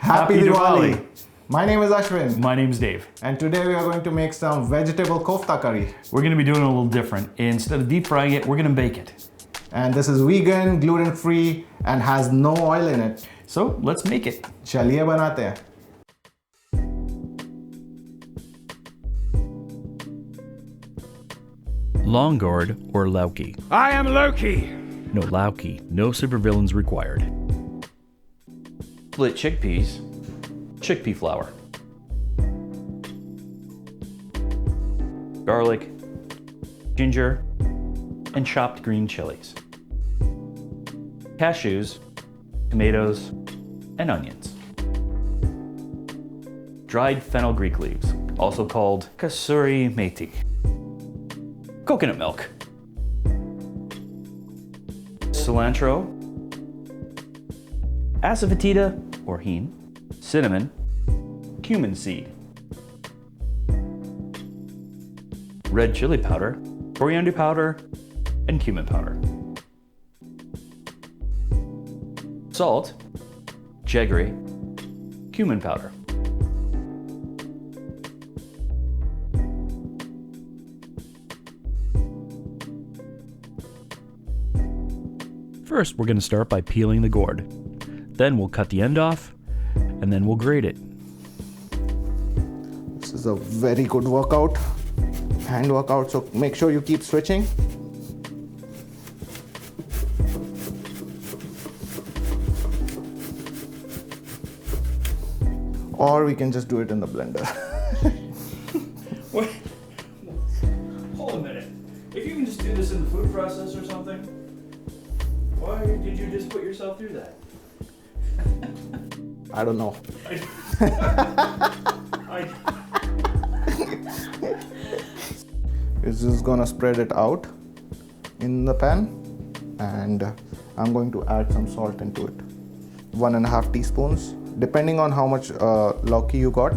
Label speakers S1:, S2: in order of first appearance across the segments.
S1: Happy Diwali! My name is Ashwin.
S2: My name's Dave.
S1: And today we are going to make some vegetable kofta curry.
S2: We're going to be doing it a little different. Instead of deep frying it, we're going to bake it.
S1: And this is vegan, gluten-free, and has no oil in it.
S2: So let's make it.
S1: चलिए बनाते हैं.
S2: Long gourd or lauki.
S3: I am Loki.
S2: No lauki. No supervillains required. Split chickpeas. Chickpea flour. Garlic. Ginger. And chopped green chilies. Cashews. Tomatoes. And onions. Dried fenugreek leaves, also called kasuri methi. Coconut milk. Cilantro. Asafoetida or heen. Cinnamon. Cumin seed. Red chili powder. Coriander powder. And cumin powder. Salt. Jaggery. Cumin powder. First, we're going to start by peeling the gourd. Then we'll cut the end off, and then we'll grate it.
S1: This is a very good workout, hand workout, so make sure you keep switching. Or we can just do it in the blender.
S2: Wait, hold a minute. If you can just do this in the food process or something, why did you just put yourself through that?
S1: I don't know. It's just gonna spread it out in the pan, and I'm going to add some salt into it. 1.5 teaspoons, depending on how much lauki you got.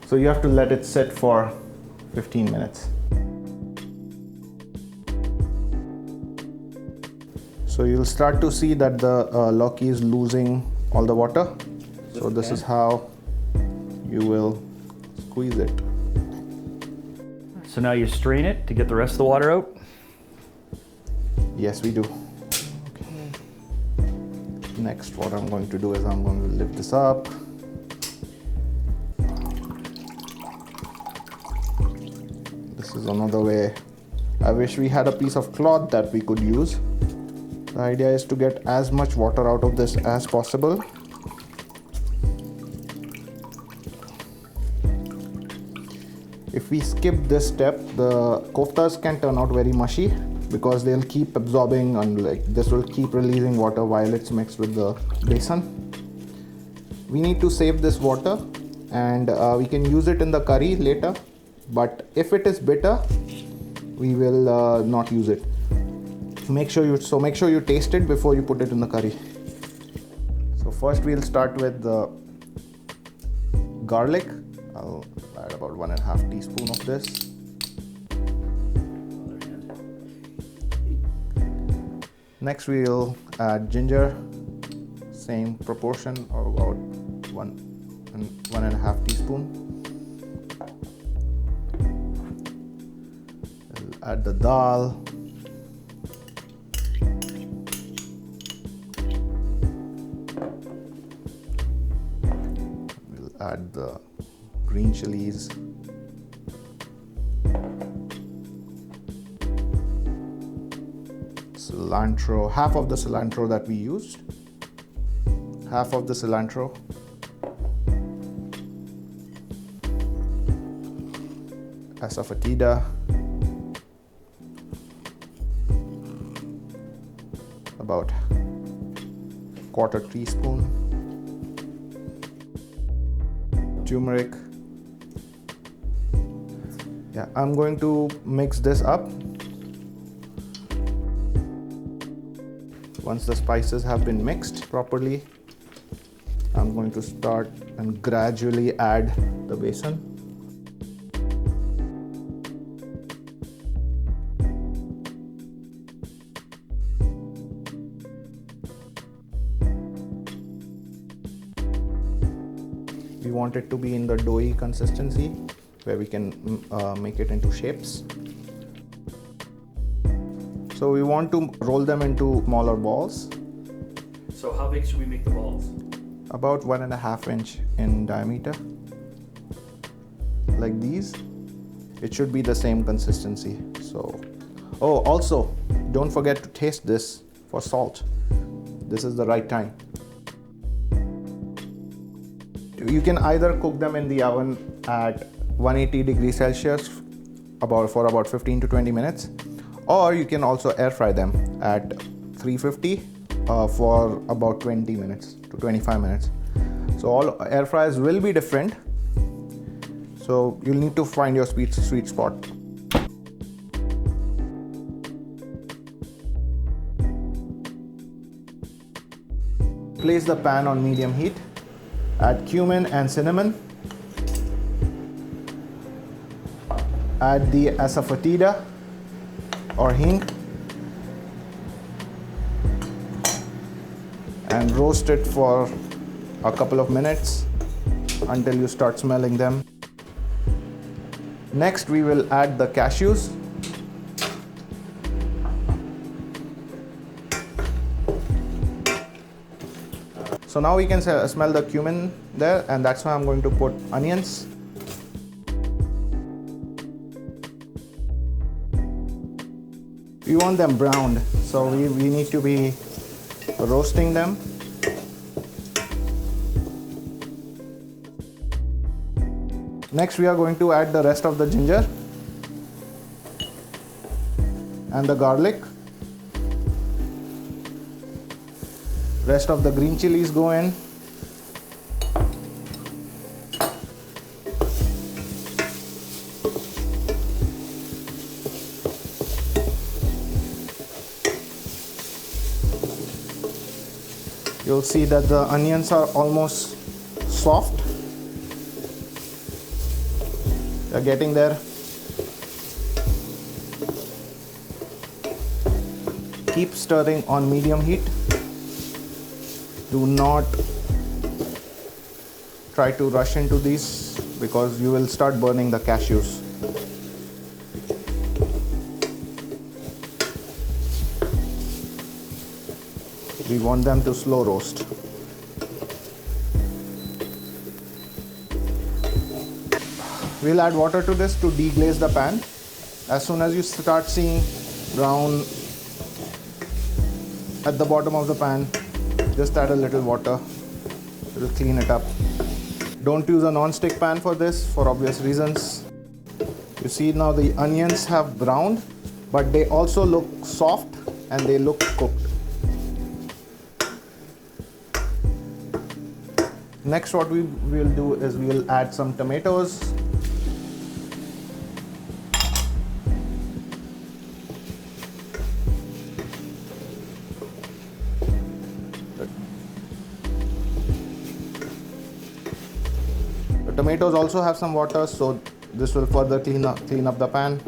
S1: So you have to let it sit for 15 minutes. So you'll start to see that the lauki is losing all the water. So this is how you will squeeze it.
S2: So now you strain it to get the rest of the water out?
S1: Yes, we do. Okay. Next, what I'm going to do is I'm going to lift this up. This is another way. I wish we had a piece of cloth that we could use. The idea is to get as much water out of this as possible. If we skip this step, the koftas can turn out very mushy because they'll keep absorbing, and like this will keep releasing water while it's mixed with the besan. We need to save this water, and we can use it in the curry later, but if it is bitter, we will not use it. Make sure you taste it before you put it in the curry. So first we'll start with the garlic. I'll add about 1.5 teaspoon of this. Next we'll add ginger, same proportion, or about 1.5 teaspoon. We'll add the dal. Add the green chilies, cilantro, half of the cilantro that we used, half of the cilantro, asafoetida, about 1/4 teaspoon, turmeric. Yeah, I'm going to mix this up. Once the spices have been mixed properly, I'm going to start and gradually add the besan. We want it to be in the doughy consistency where we can make it into shapes. So we want to roll them into smaller balls.
S2: So how big should we make the balls?
S1: About 1.5 inch in diameter. Like these. It should be the same consistency. So, oh, also, don't forget to taste this for salt. This is the right time. You can either cook them in the oven at 180 degrees Celsius for about 15 to 20 minutes, or you can also air fry them at 350 for about 20 minutes to 25 minutes. So all air fryers will be different. So you'll need to find your sweet spot. Place the pan on medium heat. Add cumin and cinnamon. Add the asafoetida or hing and roast it for a couple of minutes until you start smelling them. Next, we will add the cashews. So now we can smell the cumin there, and that's why I'm going to put onions. We want them browned, so we need to be roasting them. Next, we are going to add the rest of the ginger and the garlic. Rest of the green chilies go in. You'll see that the onions are almost soft. They're getting there. Keep stirring on medium heat. Do not try to rush into these because you will start burning the cashews. We want them to slow roast. We'll add water to this to deglaze the pan. As soon as you start seeing brown at the bottom of the pan, just add a little water. It will clean it up. Don't use a non-stick pan for this for obvious reasons. You see now the onions have browned, but they also look soft and they look cooked. Next, what we will do is we will add some tomatoes. The tomatoes also have some water, so this will further clean up the pan.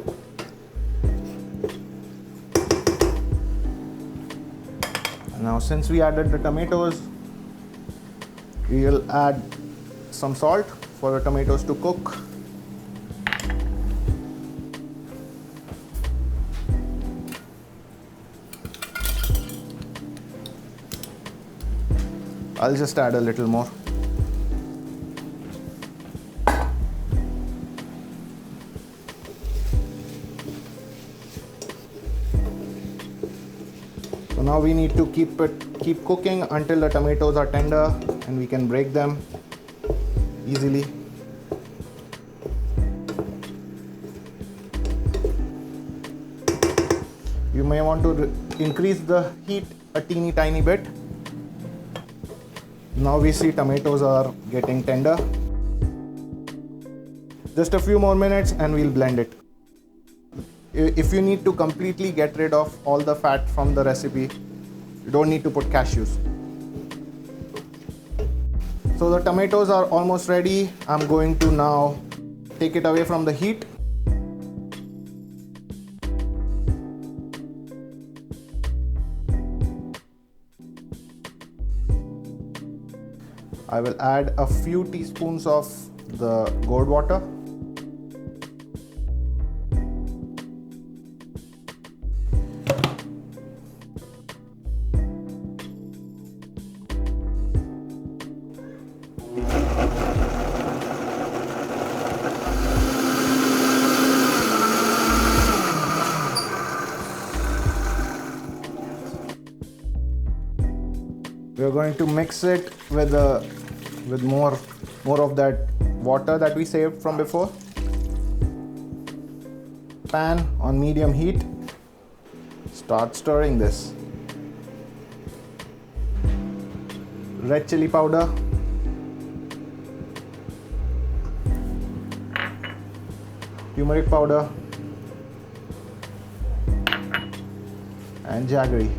S1: And now, since we added the tomatoes, we will add some salt for the tomatoes to cook. I'll just add a little more. So now we need to keep cooking until the tomatoes are tender and we can break them easily. You may want to increase the heat a teeny tiny bit. Now we see tomatoes are getting tender. Just a few more minutes and we'll blend it. If you need to completely get rid of all the fat from the recipe, you don't need to put cashews. So the tomatoes are almost ready. I'm going to now take it away from the heat. I will add a few teaspoons of the gourd water. We're going to mix it with more of that water that we saved from before. Pan on medium heat. Start stirring this. Red chili powder. Turmeric powder. And jaggery.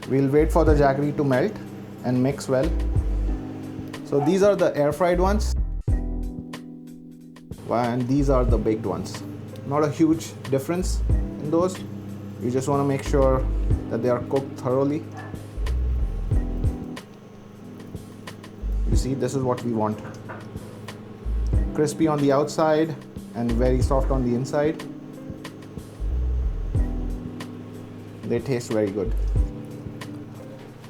S1: We'll wait for the jaggery to melt and mix well. So these are the air fried ones and these are the baked ones. Not a huge difference in those. You just want to make sure that they are cooked thoroughly. You see, this is what we want. Crispy on the outside and very soft on the inside. They taste very good.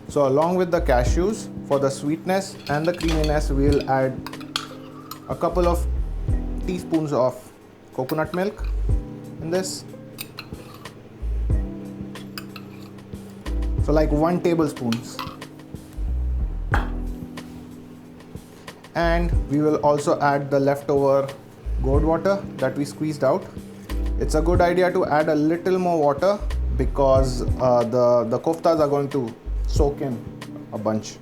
S1: So along with the cashews, for the sweetness and the creaminess, we'll add a couple of teaspoons of coconut milk in this. So like 1 tablespoon. And we will also add the leftover gourd water that we squeezed out. It's a good idea to add a little more water because the koftas are going to soak in a bunch.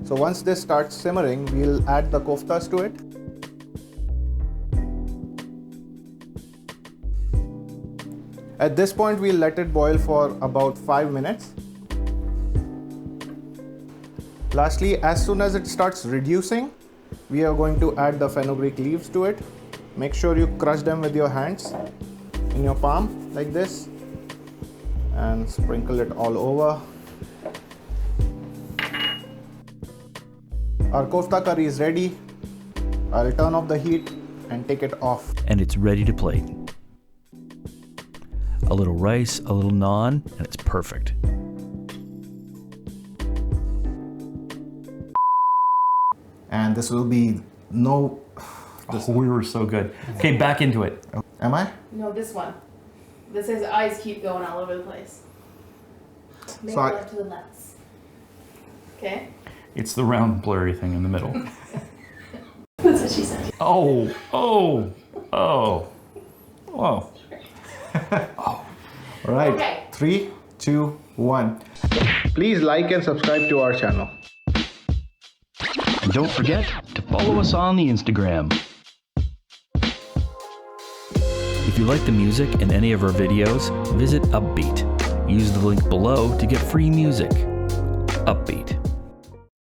S1: So once this starts simmering, we'll add the koftas to it. At this point, we'll let it boil for about 5 minutes. Lastly, as soon as it starts reducing, we are going to add the fenugreek leaves to it. Make sure you crush them with your hands in your palm like this and sprinkle it all over. Our kofta curry is ready. I'll turn off the heat and take it off.
S3: And it's ready to plate. A little rice, a little naan, and it's perfect.
S1: And this will be no...
S4: We were so good. Okay, back into it.
S1: Am I?
S5: No, this one. This says eyes keep going all over the place. Make
S1: So
S5: left to the left. Okay?
S4: It's the round blurry thing in the middle.
S5: That's what she said.
S4: Oh, oh, oh, oh.
S1: All right.
S5: Okay.
S1: 3, 2, 1. Please like and subscribe to our channel.
S3: And don't forget to follow us on the Instagram. If you like the music in any of our videos, visit Uppbeat. Use the link below to get free music. Uppbeat.